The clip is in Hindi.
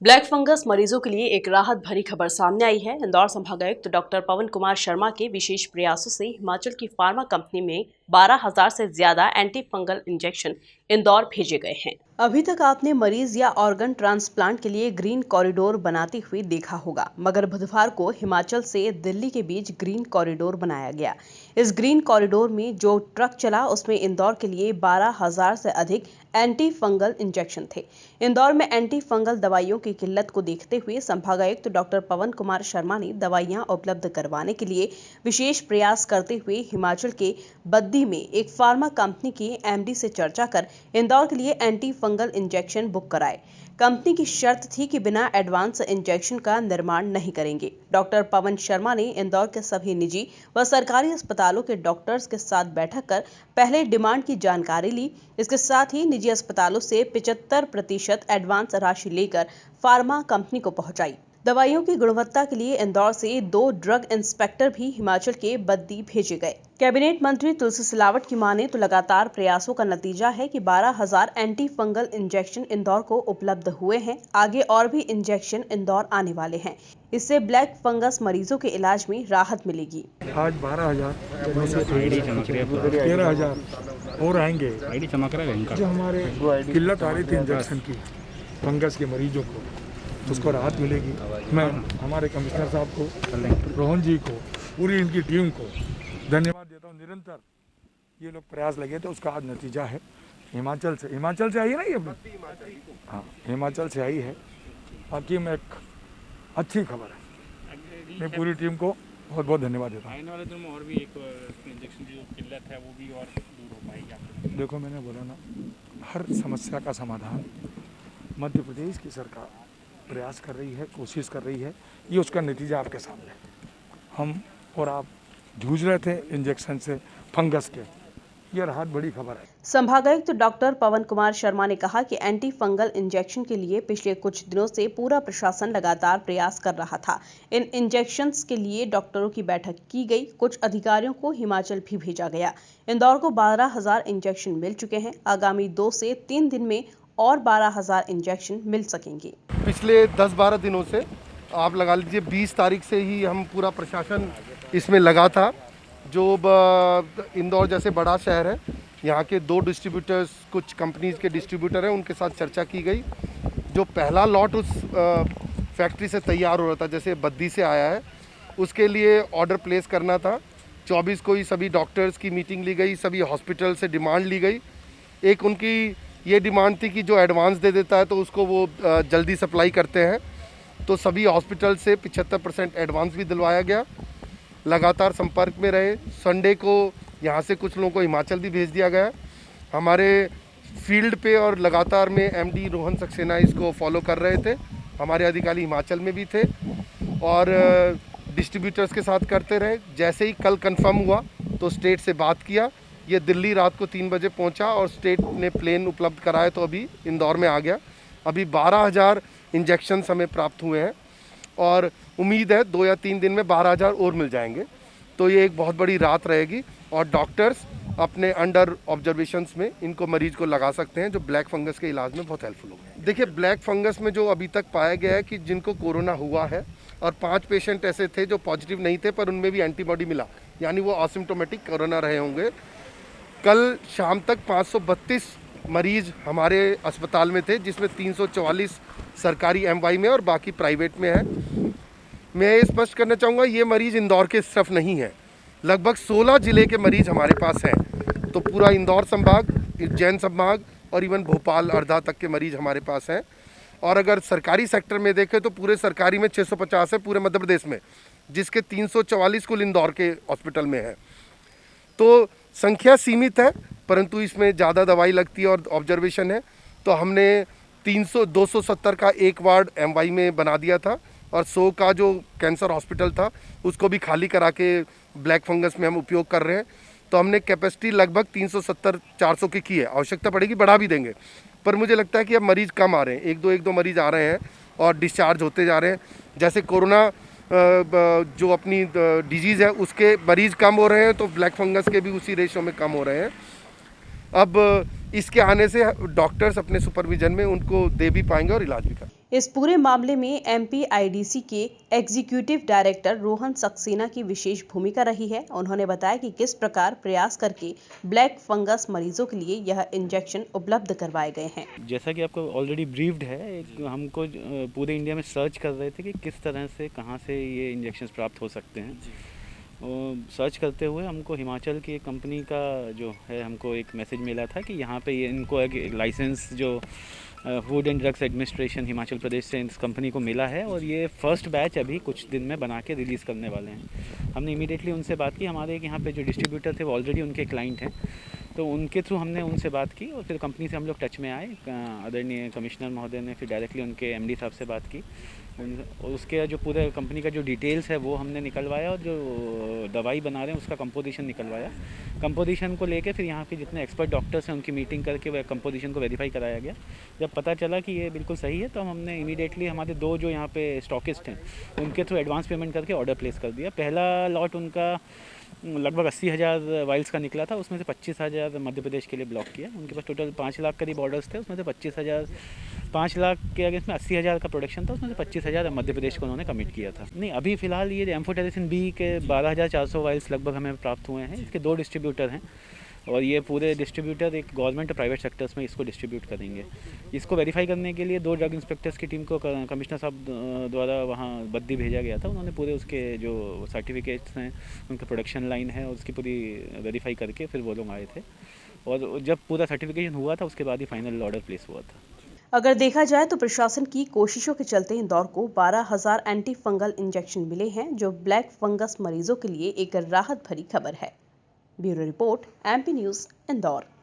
ब्लैक फंगस मरीजों के लिए एक राहत भरी खबर सामने आई है। इंदौर संभागायुक्त डॉक्टर पवन कुमार शर्मा के विशेष प्रयासों से हिमाचल की फार्मा कंपनी में 12,000 से ज्यादा एंटी फंगल इंजेक्शन इंदौर भेजे गए हैं। अभी तक आपने मरीज या ऑर्गन ट्रांसप्लांट के लिए ग्रीन कॉरिडोर बनाती हुई देखा होगा, मगर बुधवार को हिमाचल से दिल्ली के बीच ग्रीन कॉरिडोर बनाया गया। इस ग्रीन कॉरिडोर में जो ट्रक चला उसमें इंदौर के लिए 12,000 से अधिक एंटी फंगल इंजेक्शन थे। इंदौर में एंटी फंगल दवाइयों की किल्लत को देखते हुए संभागायुक्त डॉक्टर पवन कुमार शर्मा ने दवाइयां उपलब्ध करवाने के लिए विशेष प्रयास करते हुए हिमाचल के बद्दी में एक फार्मा कंपनी के एमडी से चर्चा कर इंदौर के लिए एंटी फंगल इंजेक्शन बुक कराए। कंपनी की शर्त थी कि बिना एडवांस इंजेक्शन का निर्माण नहीं करेंगे। डॉक्टर पवन शर्मा ने इंदौर के सभी निजी व सरकारी अस्पतालों के डॉक्टर्स के साथ बैठक कर पहले डिमांड की जानकारी ली। इसके साथ ही निजी अस्पतालों से 75% एडवांस राशि लेकर फार्मा कंपनी को पहुंचाई। दवाइयों की गुणवत्ता के लिए इंदौर से 2 ड्रग इंस्पेक्टर भी हिमाचल के बद्दी भेजे गए। कैबिनेट मंत्री तुलसी सिलावट की माने तो लगातार प्रयासों का नतीजा है कि 12,000 एंटी फंगल इंजेक्शन इंदौर को उपलब्ध हुए हैं। आगे और भी इंजेक्शन इंदौर आने वाले हैं। इससे ब्लैक फंगस मरीजों के इलाज में राहत मिलेगी। आज 12,000 13,000 और आएंगे जो हमारे किल्लत आ रही थी इंजेक्शन की फंगस के मरीजों को, उसको राहत मिलेगी। मैं हमारे कमिश्नर साहब को, रोहन जी को, पूरी इनकी टीम को धन्यवाद देता हूँ। निरंतर ये लोग प्रयास लगे थे, उसका आज नतीजा है। हिमाचल से आई है ना ये, हाँ हिमाचल से आई है। बाकी में एक अच्छी खबर है। मैं पूरी टीम को बहुत बहुत धन्यवाद देता हूँ। आने वाले दिनों में और भी एक इंजेक्शन की जो किल्लत है वो भी और दूर हो पाएगी। देखो मैंने बोला ना, हर समस्या का समाधान मध्य प्रदेश की सरकार प्रयास कर रही है, कोशिश कर रही है। ये उसका नतीजा आपके सामने है। हम और आप जूझ रहे थे इंजेक्शन से, फंगस के, ये राहत बड़ी खबर है। संभागायुक्त डॉक्टर पवन कुमार शर्मा ने कहा कि एंटी फंगल इंजेक्शन के लिए पिछले कुछ दिनों से पूरा प्रशासन लगातार प्रयास कर रहा था। इन इंजेक्शंस के लिए डॉक्टरों की बैठक की गई। कुछ अधिकारियों को हिमाचल भी भेजा गया। इंदौर को 12,000 इंजेक्शन मिल चुके हैं। आगामी 2 से 3 दिन में और 12,000 इंजेक्शन मिल सकेंगे। पिछले 10-12 दिनों से आप लगा लीजिए 20 तारीख से ही हम पूरा प्रशासन इसमें लगा था। जो इंदौर जैसे बड़ा शहर है, यहाँ के 2 डिस्ट्रीब्यूटर्स, कुछ कंपनीज के डिस्ट्रीब्यूटर हैं, उनके साथ चर्चा की गई। जो पहला लॉट उस फैक्ट्री से तैयार हो रहा था, जैसे बद्दी से आया है, उसके लिए ऑर्डर प्लेस करना था। 24 को ही सभी डॉक्टर्स की मीटिंग ली गई, सभी हॉस्पिटल से डिमांड ली गई। एक उनकी ये डिमांड थी कि जो एडवांस दे देता है तो उसको वो जल्दी सप्लाई करते हैं, तो सभी हॉस्पिटल से 75% एडवांस भी दिलवाया गया। लगातार संपर्क में रहे। संडे को यहाँ से कुछ लोगों को हिमाचल भी भेज दिया गया। हमारे फील्ड पे और लगातार में एमडी रोहन सक्सेना इसको फॉलो कर रहे थे। हमारे अधिकारी हिमाचल में भी थे और डिस्ट्रीब्यूटर्स के साथ करते रहे। जैसे ही कल कंफर्म हुआ तो स्टेट से बात किया। ये दिल्ली रात को 3 बजे पहुंचा और स्टेट ने प्लेन उपलब्ध कराया, तो अभी इंदौर में आ गया। अभी 12,000 इंजेक्शन हमें प्राप्त हुए हैं और उम्मीद है 2 या 3 दिन में 12,000 और मिल जाएंगे। तो ये एक बहुत बड़ी रात रहेगी और डॉक्टर्स अपने अंडर ऑब्जर्वेशंस में इनको मरीज को लगा सकते हैं, जो ब्लैक फंगस के इलाज में बहुत हेल्पफुल होगा। देखिए, ब्लैक फंगस में जो अभी तक पाया गया है कि जिनको कोरोना हुआ है और 5 पेशेंट ऐसे थे जो पॉजिटिव नहीं थे पर उनमें भी एंटीबॉडी मिला, यानी वो असिम्प्टोमेटिक कोरोना रहे होंगे। कल शाम तक 532 मरीज हमारे अस्पताल में थे, जिसमें 344 सरकारी एमवाई में और बाकी प्राइवेट में है। मैं ये स्पष्ट करना चाहूँगा, ये मरीज इंदौर के सिर्फ नहीं है, लगभग 16 ज़िले के मरीज हमारे पास हैं। तो पूरा इंदौर संभाग, उज्जैन संभाग और इवन भोपाल अर्धा तक के मरीज हमारे पास हैं। और अगर सरकारी सेक्टर में देखें तो पूरे सरकारी में 650 है पूरे मध्य प्रदेश में, जिसके 344 कुल इंदौर के हॉस्पिटल में है। तो संख्या सीमित है, परंतु इसमें ज़्यादा दवाई लगती है और ऑब्जर्वेशन है। तो हमने 270 का एक वार्ड एमवाई में बना दिया था और 100 का जो कैंसर हॉस्पिटल था उसको भी खाली करा के ब्लैक फंगस में हम उपयोग कर रहे हैं। तो हमने कैपेसिटी लगभग 370-400 की है। आवश्यकता पड़ेगी बढ़ा भी देंगे, पर मुझे लगता है कि अब मरीज़ कम आ रहे हैं। एक दो मरीज़ आ रहे हैं और डिस्चार्ज होते जा रहे हैं। जैसे कोरोना जो अपनी डिजीज़ है उसके मरीज़ कम हो रहे हैं, तो ब्लैक फंगस के भी उसी रेशो में कम हो रहे हैं। अब इसके आने से डॉक्टर्स अपने सुपरविजन में उनको दे भी पाएंगे और इलाज भी करेंगे। इस पूरे मामले में MPIDC के एग्जीक्यूटिव डायरेक्टर रोहन सक्सेना की विशेष भूमिका रही है। उन्होंने बताया कि किस प्रकार प्रयास करके ब्लैक फंगस मरीजों के लिए यह इंजेक्शन उपलब्ध करवाए गए हैं। जैसा कि आपको ऑलरेडी ब्रीफ्ड है, हमको पूरे इंडिया में सर्च कर रहे थे कि किस तरह से कहाँ से ये इंजेक्शंस प्राप्त हो सकते हैं। सर्च करते हुए हमको हिमाचल की एक कंपनी का जो है हमको एक मैसेज मिला था कि यहाँ पे ये इनको एक लाइसेंस जो food and drugs administration Himachal Pradesh से इस कंपनी को मिला है और ये फर्स्ट बैच अभी कुछ दिन में बना के रिलीज़ करने वाले हैं। हमने इमीडिएटली उनसे बात की। हमारे यहाँ पे जो डिस्ट्रीब्यूटर थे वो ऑलरेडी उनके क्लाइंट हैं, तो उनके थ्रू हमने उनसे बात की और फिर कंपनी से हम लोग टच में आए। आदरणीय कमिश्नर महोदय ने फिर डायरेक्टली उनके MD साहब से बात की और उसके जो पूरे कंपनी का जो डिटेल्स है वो हमने निकलवाया और जो दवाई बना रहे हैं उसका कंपोजिशन निकलवाया। कंपोजिशन को लेके फिर यहाँ के जितने एक्सपर्ट डॉक्टर्स हैं उनकी मीटिंग करके वह कंपोजिशन को वेरीफाई कराया गया। जब पता चला कि ये बिल्कुल सही है तो हमने इमीडिएटली हमारे 2 जो यहाँ पे स्टॉकिस्ट हैं उनके थ्रू एडवांस पेमेंट करके ऑर्डर प्लेस कर दिया। पहला लॉट उनका लगभग 80,000 वाइल्स का निकला था, उसमें से 25,000 मध्य प्रदेश के लिए ब्लॉक किया। उनके पास टोटल 5 लाख करीब ऑर्डर्स थे, उसमें से 5 लाख के अगेंस्ट में 80,000 का प्रोडक्शन था, उसमें से 25,000 मध्य प्रदेश को उन्होंने कमिट किया था। नहीं, अभी फिलहाल ये एम्फोटेरिसिन B के 12,400 वाइल्स लगभग हमें प्राप्त हुए हैं। इसके 2 डिस्ट्रीब्यूटर हैं और ये पूरे डिस्ट्रीब्यूटर एक गवर्नमेंट और प्राइवेट सेक्टर्स में इसको डिस्ट्रीब्यूट करेंगे। इसको वेरीफाई करने के लिए 2 ड्रग इंस्पेक्टर्स की टीम को कमिश्नर साहब द्वारा वहाँ बद्दी भेजा गया था। उन्होंने पूरे उसके जो सर्टिफिकेट्स हैं, उनका प्रोडक्शन लाइन है और उसकी पूरी वेरीफाई करके फिर वो लोग आए थे और जब पूरा सर्टिफिकेशन हुआ था उसके बाद ही फाइनल ऑर्डर प्लेस हुआ था। अगर देखा जाए तो प्रशासन की कोशिशों के चलते इंदौर को 12,000 एंटी फंगल इंजेक्शन मिले हैं, जो ब्लैक फंगस मरीजों के लिए एक राहत भरी खबर है। Bureau report MP news Indore.